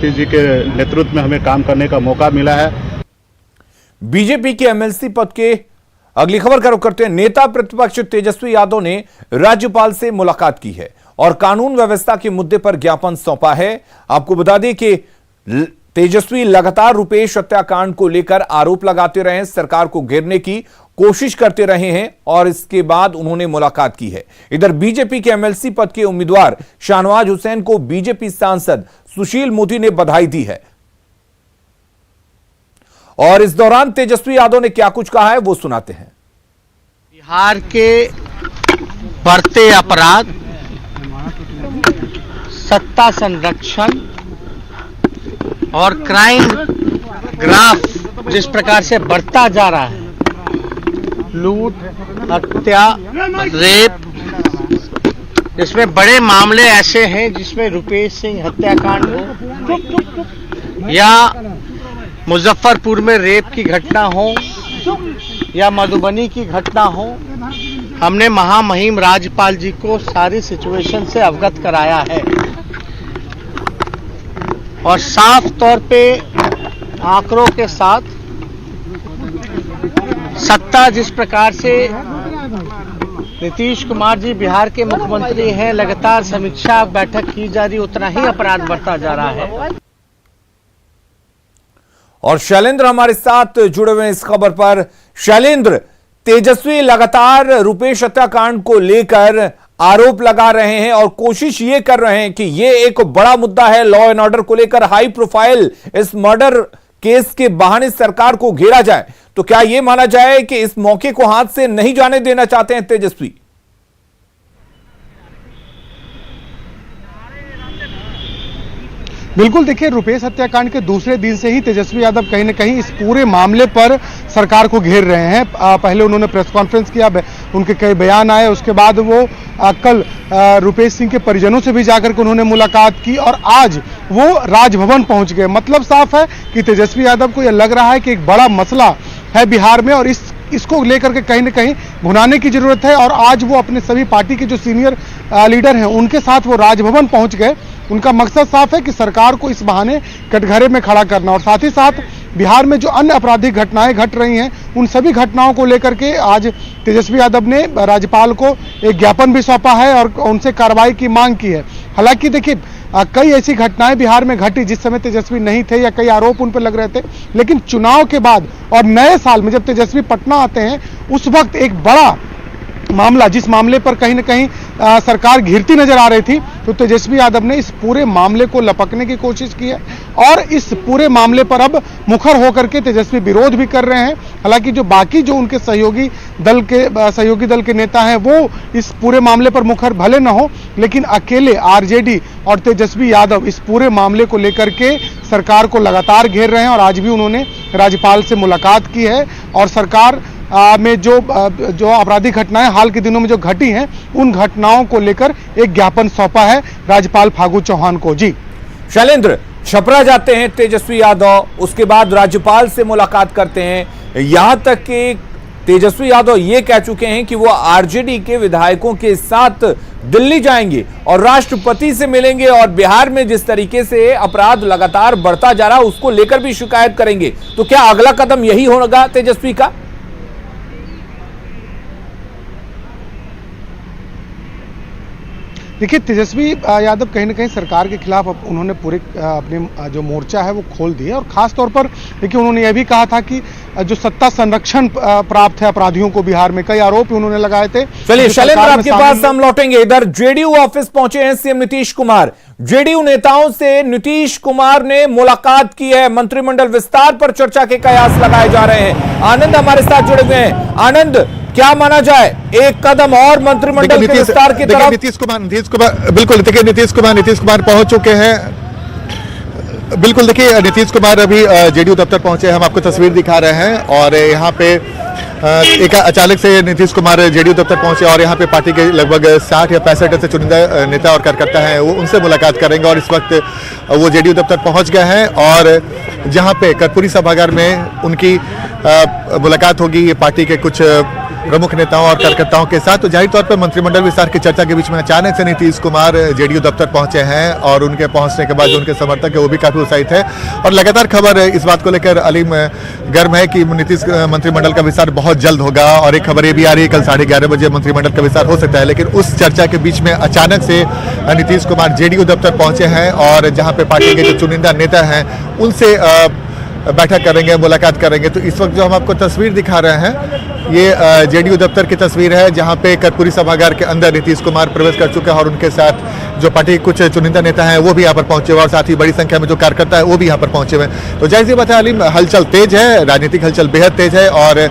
जी के नेतृत्व में हमें काम करने का मौका मिला है। बीजेपी के एमएलसी पद के अगली खबर का रुख करते हैं। नेता प्रतिपक्ष तेजस्वी यादव ने राज्यपाल से मुलाकात की है और कानून व्यवस्था के मुद्दे पर ज्ञापन सौंपा है। आपको बता दें कि तेजस्वी लगातार रुपेश हत्याकांड को लेकर आरोप लगाते रहे हैं, सरकार को घेरने की कोशिश करते रहे हैं और इसके बाद उन्होंने मुलाकात की है। इधर बीजेपी के एमएलसी पद के उम्मीदवार शाहनवाज हुसैन को बीजेपी सांसद सुशील मोदी ने बधाई दी है और इस दौरान तेजस्वी यादव ने क्या कुछ कहा है वो सुनाते हैं। बिहार के बढ़ते अपराध, सत्ता संरक्षण और क्राइम ग्राफ जिस प्रकार से बढ़ता जा रहा है, लूट, हत्या, रेप, इसमें बड़े मामले ऐसे हैं जिसमें रुपेश सिंह हत्याकांड हो या मुजफ्फरपुर में रेप की घटना हो या मधुबनी की घटना हो, हमने महामहिम राज्यपाल जी को सारी सिचुएशन से अवगत कराया है और साफ तौर पे आंकड़ों के साथ सत्ता जिस प्रकार से नीतीश कुमार जी बिहार के मुख्यमंत्री हैं, लगातार समीक्षा बैठक की जा रही, उतना ही अपराध बढ़ता जा रहा है। और शैलेंद्र हमारे साथ जुड़े हुए हैं इस खबर पर। शैलेंद्र, तेजस्वी लगातार रुपेश हत्याकांड को लेकर आरोप लगा रहे हैं और कोशिश ये कर रहे हैं कि ये एक बड़ा मुद्दा है, लॉ एंड ऑर्डर को लेकर हाई प्रोफाइल इस मर्डर केस के बहाने सरकार को घेरा जाए, तो क्या यह माना जाए कि इस मौके को हाथ से नहीं जाने देना चाहते हैं तेजस्वी? बिल्कुल, देखिए, रुपेश हत्याकांड के दूसरे दिन से ही तेजस्वी यादव कहीं न कहीं इस पूरे मामले पर सरकार को घेर रहे हैं। पहले उन्होंने प्रेस कॉन्फ्रेंस किया, उनके कई बयान आए, उसके बाद वो कल रुपेश सिंह के परिजनों से भी जाकर के उन्होंने मुलाकात की और आज वो राजभवन पहुंच गए। मतलब साफ है कि तेजस्वी यादव को यह लग रहा है कि एक बड़ा मसला है बिहार में और इसको लेकर के कहीं न कहीं भुनाने की जरूरत है और आज वो अपने सभी पार्टी के जो सीनियर लीडर हैं उनके साथ वो राजभवन पहुंच गए। उनका मकसद साफ है कि सरकार को इस बहाने कटघरे में खड़ा करना और साथ ही साथ बिहार में जो अन्य आपराधिक घटनाएं घट रही हैं उन सभी घटनाओं को लेकर के आज तेजस्वी यादव ने राज्यपाल को एक ज्ञापन भी सौंपा है और उनसे कार्रवाई की मांग की है। हालांकि देखिए, कई ऐसी घटनाएं बिहार में घटी जिस समय तेजस्वी नहीं थे या कई आरोप उन पर लग रहे थे, लेकिन चुनाव के बाद और नए साल में जब तेजस्वी पटना आते हैं उस वक्त एक बड़ा मामला, जिस मामले पर कहीं न कहीं सरकार घिरती नजर आ रही थी, तो तेजस्वी यादव ने इस पूरे मामले को लपकने की कोशिश की है और इस पूरे मामले पर अब मुखर होकर के तेजस्वी विरोध भी कर रहे हैं। हालांकि जो बाकी जो उनके सहयोगी दल के नेता हैं वो इस पूरे मामले पर मुखर भले न हो, लेकिन अकेले आरजेडी और तेजस्वी यादव इस पूरे मामले को लेकर के सरकार को लगातार घेर रहे हैं और आज भी उन्होंने राज्यपाल से मुलाकात की है और सरकार में जो आपराधिक घटनाएं हाल के दिनों में जो घटी हैं उन घटनाओं को लेकर एक ज्ञापन सौंपा है राज्यपाल फागू चौहान को। जी शैलेंद्र, छपरा जाते हैं तेजस्वी यादव, उसके बाद राज्यपाल से मुलाकात करते हैं, यहां तक कि तेजस्वी यादव ये कह चुके हैं कि वो आरजेडी के विधायकों के साथ दिल्ली जाएंगे और राष्ट्रपति से मिलेंगे और बिहार में जिस तरीके से अपराध लगातार बढ़ता जा रहा है उसको लेकर भी शिकायत करेंगे। तो क्या अगला कदम यही होगा तेजस्वी का? देखिए, तेजस्वी यादव कहीं न कहीं सरकार के खिलाफ उन्होंने पूरे अपने जो मोर्चा है वो खोल दिया और खास तौर पर देखिए उन्होंने यह भी कहा था कि जो सत्ता संरक्षण प्राप्त है अपराधियों को, बिहार में कई आरोप उन्होंने लगाए थे। चलिए शैलेंद्र, आपके पास हम लौटेंगे। इधर जेडीयू ऑफिस पहुंचे हैं सीएम नीतीश कुमार। जेडीयू नेताओं से नीतीश कुमार ने मुलाकात की है, मंत्रिमंडल विस्तार पर चर्चा के कयास लगाए जा रहे हैं। आनंद हमारे साथ जुड़े हुए हैं। आनंद, क्या माना जाए, एक कदम और मंत्रिमंडल के विस्तार की तरफ? नीतीश कुमार बिल्कुल, देखिए नीतीश कुमार पहुंच चुके हैं। बिल्कुल, देखिए नीतीश कुमार अभी जेडीयू दफ्तर पहुंचे, हम आपको तस्वीर दिखा रहे हैं और यहाँ पे एक अचानक से नीतीश कुमार जेडीयू दफ्तर पहुंचे और यहाँ पे पार्टी के लगभग 60 या 65 ऐसे चुनिंदा नेता और कार्यकर्ता हैं वो उनसे मुलाकात करेंगे और इस वक्त वो जेडीयू दफ्तर पहुंच गए हैं और जहाँ पे कर्पूरी सभागार में उनकी मुलाकात होगी पार्टी के कुछ प्रमुख नेताओं और कार्यकर्ताओं के साथ। तो जाहिर तौर पर मंत्रिमंडल विस्तार की चर्चा के बीच में अचानक से नीतीश कुमार जेडीयू दफ्तर पहुंचे हैं और उनके पहुंचने के बाद जो उनके समर्थक है वो भी काफी उत्साहित है और लगातार खबर इस बात को लेकर अलीम गर्म है कि नीतीश मंत्रिमंडल का विस्तार बहुत जल्द होगा और एक खबर ये भी आ रही है कल 11:30 बजे मंत्रिमंडल का विस्तार हो सकता है। लेकिन उस चर्चा के बीच में अचानक से नीतीश कुमार जेडीयू दफ्तर पहुंचे हैं और जहां पे पार्टी के जो चुनिंदा नेता हैं उनसे बैठक करेंगे, मुलाकात करेंगे। तो इस वक्त जो हम आपको तस्वीर दिखा रहे हैं ये जेडीयू दफ्तर की तस्वीर है जहां पे कर्पूरी सभागार के अंदर नीतीश कुमार प्रवेश कर चुके हैं और उनके साथ जो पार्टी के कुछ चुनिंदा नेता हैं वो भी यहाँ पर पहुंचे हुए और साथ ही बड़ी संख्या में जो कार्यकर्ता है वो भी यहाँ पर पहुंचे हुए हैं। तो जाहिर सी बात है अलीम, हलचल तेज है, राजनीतिक हलचल बेहद तेज है और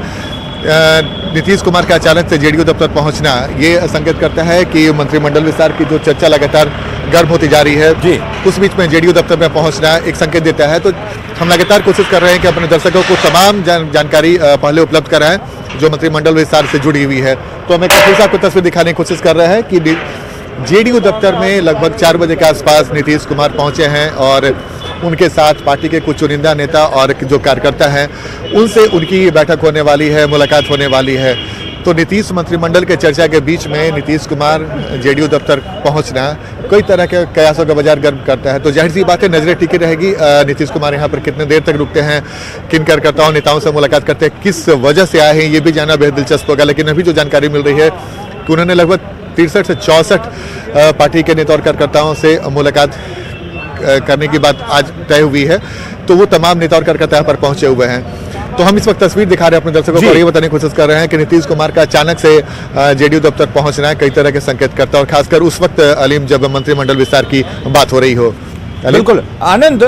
नीतीश कुमार का अचानक से जेडीयू दफ्तर पहुंचना ये संकेत करता है कि मंत्रिमंडल विस्तार की जो चर्चा लगातार गर्म होती जा रही है जी, उस बीच में जेडीयू दफ्तर में पहुंचना एक संकेत देता है। तो हम लगातार कोशिश कर रहे हैं कि अपने दर्शकों को तमाम जानकारी पहले उपलब्ध कराएं जो मंत्रिमंडल विस्तार से जुड़ी हुई है। तो हमें फिर से आपको तस्वीर दिखाने की कोशिश कर रहे हैं कि जेडीयू दफ्तर में लगभग 4 बजे के आसपास नीतीश कुमार पहुंचे हैं और उनके साथ पार्टी के कुछ चुनिंदा नेता और जो कार्यकर्ता हैं उनसे उनकी बैठक होने वाली है, मुलाकात होने वाली है। तो नीतीश मंत्रिमंडल के चर्चा के बीच में नीतीश कुमार जेडीयू दफ्तर पहुंचना कई तरह के कयासों का बाजार गर्म करता है। तो जाहिर सी बात है नजरें टिकी रहेगी नीतीश कुमार यहाँ पर कितने देर तक रुकते हैं, किन कार्यकर्ताओं नेताओं से मुलाकात करते हैं, किस वजह से आए हैं ये भी जानना बेहद दिलचस्प होगा। लेकिन अभी जो जानकारी मिल रही है कि उन्होंने लगभग 63 से 64 पार्टी के नेता और कार्यकर्ताओं से मुलाकात करने की बात आज तय हुई है। तो वो तमाम नेता और कार्यकर्ता यहाँ पर पहुंचे हुए हैं। तो हम इस वक्त तस्वीर दिखा रहे हैं अपने दर्शकों को और ये बताने की कोशिश कर रहे हैं कि नीतीश कुमार का अचानक से जेडीयू दफ्तर पहुंचना कई तरह के संकेत करता है और खासकर उस वक्त अलीम जब मंत्रिमंडल विस्तार की बात हो रही हो। बिल्कुल आनंद,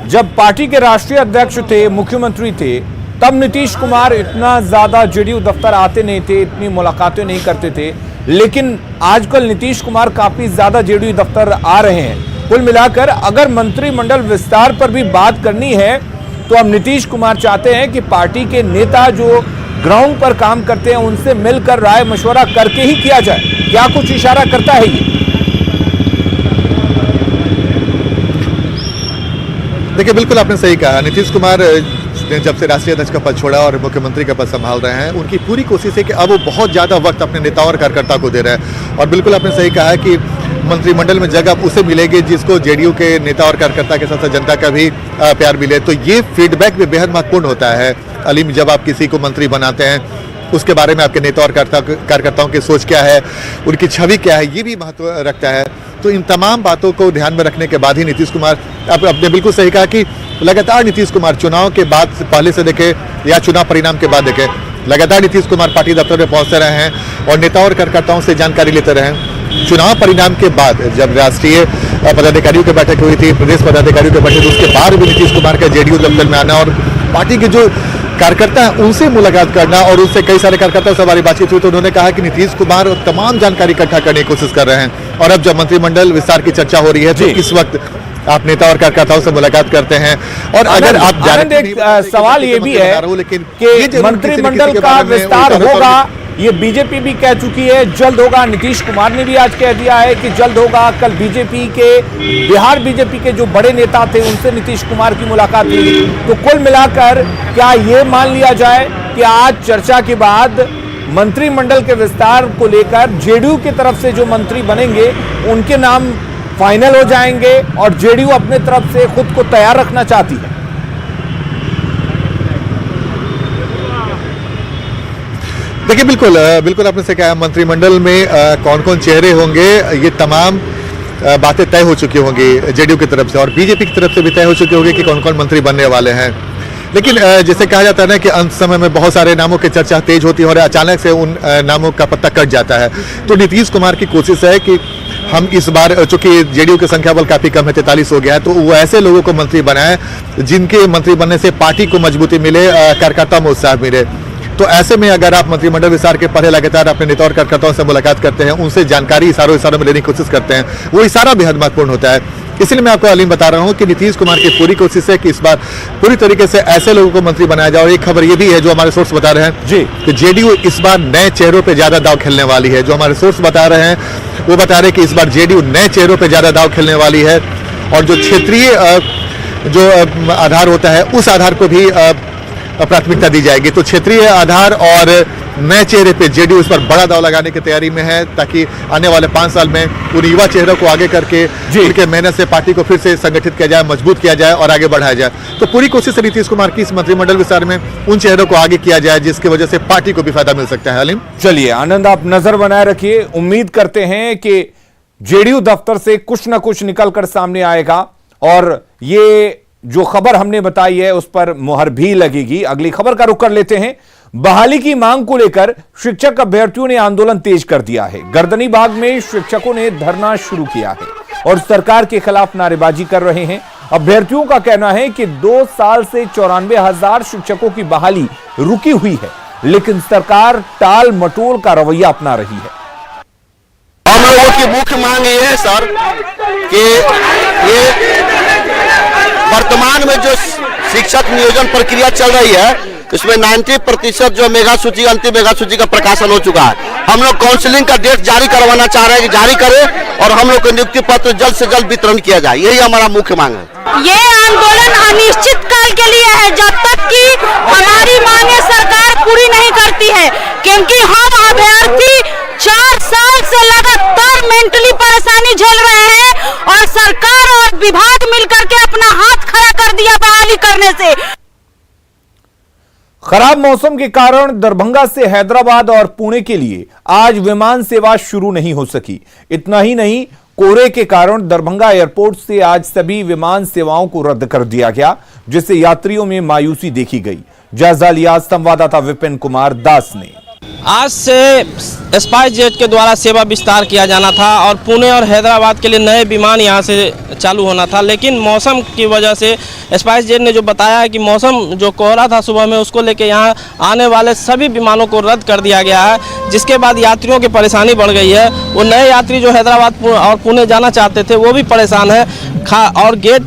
जब पार्टी के राष्ट्रीय अध्यक्ष थे, मुख्यमंत्री थे, तब नीतीश कुमार इतना ज्यादा जेडीयू दफ्तर आते नहीं थे, इतनी मुलाकातें नहीं करते थे। लेकिन आजकल नीतीश कुमार काफी ज्यादा जेडीयू दफ्तर आ रहे हैं। कुल मिलाकर अगर मंत्रिमंडल विस्तार पर भी बात करनी है तो अब नीतीश कुमार चाहते हैं कि पार्टी के नेता जो ग्राउंड पर काम करते हैं उनसे मिलकर राय मशवरा करके ही किया जाए। क्या कुछ इशारा करता है ये? देखिए बिल्कुल आपने सही कहा, नीतीश कुमार ने जब से राष्ट्रीय अध्यक्ष का पद छोड़ा और मुख्यमंत्री का पद संभाल रहे हैं उनकी पूरी कोशिश है कि अब वो बहुत ज्यादा वक्त अपने नेताओं और कार्यकर्ता को दे रहे हैं। और बिल्कुल आपने सही कहा कि मंत्रिमंडल में जगह उसे मिलेगी जिसको जेडीयू के नेता और कार्यकर्ता के साथ जनता का भी प्यार मिले। तो ये फीडबैक भी बेहद महत्वपूर्ण होता है अलीम, जब आप किसी को मंत्री बनाते हैं उसके बारे में आपके नेता और कार्यकर्ताओं की सोच क्या है, उनकी छवि क्या है, ये भी महत्व रखता है। तो इन तमाम बातों को ध्यान में रखने के बाद ही नीतीश कुमार, आपने बिल्कुल सही कहा कि लगातार नीतीश कुमार चुनाव के बाद पहले से देखे या चुनाव परिणाम के बाद देखे, लगातार नीतीश कुमार पार्टी दफ्तर में पहुंचते रहे हैं और नेताओं और कार्यकर्ताओं से जानकारी लेते रहे हैं। चुनाव परिणाम के बाद जब राष्ट्रीय पदाधिकारियों की बैठक हुई थी, प्रदेश पदाधिकारियों की बैठक, उसके बाद भी नीतीश कुमार का जेडीयू दफ्तर में आना और पार्टी के जो कार्यकर्ता हैं उनसे मुलाकात करना और उनसे कई सारे कार्यकर्ताओं से हमारी बातचीत हुई तो उन्होंने कहा कि नीतीश कुमार तमाम जानकारी इकट्ठा करने की कोशिश कर रहे हैं। और अब जब मंत्रिमंडल विस्तार की चर्चा हो रही है तो इस वक्त आप नेता और कार्यकर्ताओं से मुलाकात करते हैं। और अगर आप सवाल ये भी है कि मंत्रिमंडल का विस्तार होगा, ये बीजेपी भी कह चुकी है जल्द होगा, नीतीश कुमार ने भी आज कह दिया है कि जल्द होगा। कल बिहार बीजेपी के जो बड़े नेता थे उनसे नीतीश कुमार की मुलाकात हुई। तो कुल मिलाकर क्या ये मान लिया जाए कि आज चर्चा के बाद मंत्रिमंडल के विस्तार को लेकर जेडीयू की तरफ से जो मंत्री बनेंगे उनके नाम फाइनल हो जाएंगे और जेडीयू अपने तरफ से खुद को तैयार रखना चाहती है? देखिए बिल्कुल आपने से कहा मंत्रिमंडल में कौन कौन चेहरे होंगे ये तमाम बातें तय हो चुकी होंगी जेडीयू की तरफ से और बीजेपी की तरफ से भी तय हो चुकी होगी कि कौन कौन मंत्री बनने वाले हैं। लेकिन जैसे कहा जाता है ना कि अंत समय में बहुत सारे नामों की चर्चा तेज होती है और अचानक से उन नामों का पत्ता कट जाता है। तो नीतीश कुमार की कोशिश है कि हम इस बार, चूंकि जेडीयू की संख्या बल काफी कम है, 43 हो गया है, तो वो ऐसे लोगों को मंत्री बनाए जिनके मंत्री बनने से पार्टी को मजबूती मिले, कार्यकर्ताओं में उत्साह मिले। तो ऐसे में अगर आप मंत्रिमंडल विस्तार के पहले लगातार अपने नेता और कार्यकर्ताओं से मुलाकात करते हैं, उनसे जानकारी इशारों में लेने की कोशिश करते हैं, वो इशारा बेहद महत्वपूर्ण होता है। इसलिए मैं आपको अलीम बता रहा हूं कि नीतीश कुमार की पूरी कोशिश है कि इस बार पूरी तरीके से ऐसे लोगों को मंत्री बनाया जाए। और एक खबर ये भी है जो हमारे सोर्स बता रहे हैं जी कि जेडीयू इस बार नए चेहरों पे ज्यादा दाव खेलने वाली है। जो हमारे सोर्स बता रहे हैं वो बता रहे हैं कि इस बार जेडीयू नए चेहरों पे ज्यादा दाव खेलने वाली है और जो क्षेत्रीय जो आधार होता है उस आधार को भी प्राथमिकता दी जाएगी। तो क्षेत्रीय आधार और नए चेहरे पे जेडीयू इस पर बड़ा दाव लगाने की तैयारी में है, ताकि आने वाले 5 साल में उन युवा चेहरों को आगे करके उनके मेहनत से पार्टी को फिर से संगठित किया जाए, मजबूत किया जाए और आगे बढ़ाया जाए। तो पूरी कोशिश है नीतीश कुमार की इस मंत्रिमंडल विस्तार में उन चेहरों को आगे किया जाए जिसकी वजह से पार्टी को भी फायदा मिल सकता है। अलीम, चलिए आनंद, आप नजर बनाए रखिए। उम्मीद करते हैं कि जेडीयू दफ्तर से कुछ ना कुछ निकलकर सामने आएगा और ये जो खबर हमने बताई है उस पर मुहर भी लगेगी। अगली खबर का रुख कर लेते हैं। बहाली की मांग को लेकर शिक्षक अभ्यर्थियों ने आंदोलन तेज कर दिया है। गर्दनी बाग में शिक्षकों ने धरना शुरू किया है और सरकार के खिलाफ नारेबाजी कर रहे हैं। अभ्यर्थियों का कहना है कि 2 साल से 94,000 शिक्षकों की बहाली रुकी हुई है, लेकिन सरकार टाल मटोल का रवैया अपना रही है। हम लोगों की मुख्य मांग ये है सर कि ये वर्तमान में जो शिक्षक नियोजन प्रक्रिया चल रही है इसमें 90% जो मेगा सूची, अंतिम मेगा सूची का प्रकाशन हो चुका है। हम लोग काउंसलिंग का डेट जारी करवाना चाह रहे हैं कि जारी करें और हम लोग को नियुक्ति पत्र जल्द से जल्द वितरण किया जाए, यही हमारा मुख्य मांग है। ये आंदोलन अनिश्चित काल के लिए है जब तक कि हमारी मांगे सरकार पूरी नहीं करती है, क्योंकि हम अभ्यर्थी 4 साल से लगातार मेंटली परेशानी झेल रहे हैं और सरकार और विभाग मिलकर के अपना हाथ खड़ा कर दिया बहाली करने से। खराब मौसम के कारण दरभंगा से हैदराबाद और पुणे के लिए आज विमान सेवा शुरू नहीं हो सकी। इतना ही नहीं, कोहरे के कारण दरभंगा एयरपोर्ट से आज सभी विमान सेवाओं को रद्द कर दिया गया, जिससे यात्रियों में मायूसी देखी गई। जायजा लिया संवाददाता विपिन कुमार दास ने। आज से स्पाइस जेट के द्वारा सेवा विस्तार किया जाना था और पुणे और हैदराबाद के लिए नए विमान यहां से चालू होना था, लेकिन मौसम की वजह से स्पाइस जेट ने जो बताया है कि मौसम जो कोहरा था सुबह में उसको लेके यहां आने वाले सभी विमानों को रद्द कर दिया गया है, जिसके बाद यात्रियों की परेशानी बढ़ गई है। वो नए यात्री जो हैदराबाद और पुणे जाना चाहते थे वो भी परेशान है और गेट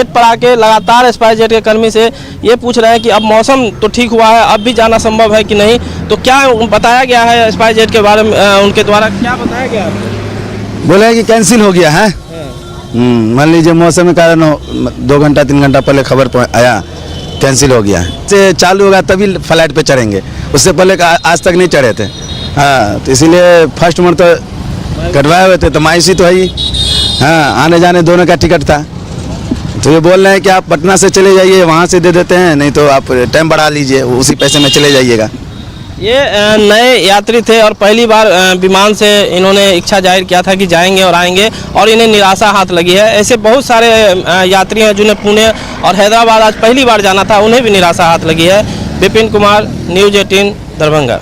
पर आके लगातार स्पाइस जेट के कर्मी से ये पूछ रहे हैं कि अब मौसम तो ठीक हुआ है, अब भी जाना संभव है कि नहीं। तो क्या बताया गया है स्पाइस जेट के बारे में, उनके द्वारा क्या बताया गया है? बोले कि कैंसिल हो गया है। मान लीजिए मौसम के कारण 2 घंटा 3 घंटा पहले खबर आया कैंसिल हो गया है, से चालू होगा तभी फ्लाइट पे चढ़ेंगे, उससे पहले आज तक नहीं चढ़े थे। हाँ, तो इसीलिए फर्स्ट मंथ तो कटवाए हुए थे, तो मायूसी तो है ही। हाँ, आने जाने दोनों का टिकट था, तो ये बोल रहे हैं कि आप पटना से चले जाइए, वहाँ से दे देते हैं, नहीं तो आप टाइम बढ़ा लीजिए, उसी पैसे में चले जाइएगा। ये नए यात्री थे और पहली बार विमान से इन्होंने इच्छा जाहिर किया था कि जाएंगे और आएंगे, और इन्हें निराशा हाथ लगी है। ऐसे बहुत सारे यात्री हैं जिन्हें पुणे और हैदराबाद आज पहली बार जाना था, उन्हें भी निराशा हाथ लगी है। विपिन कुमार, न्यूज़ 18 दरभंगा।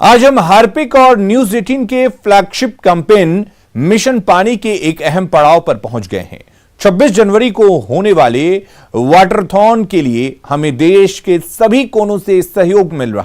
आज हम हार्पिक और न्यूज़ 18 के फ्लैगशिप कैंपेन मिशन पानी के एक अहम पड़ाव पर पहुंच गए हैं। 26 जनवरी को होने वाले वाटरथॉन के लिए हमें देश के सभी कोनों से सहयोग मिल रहा है।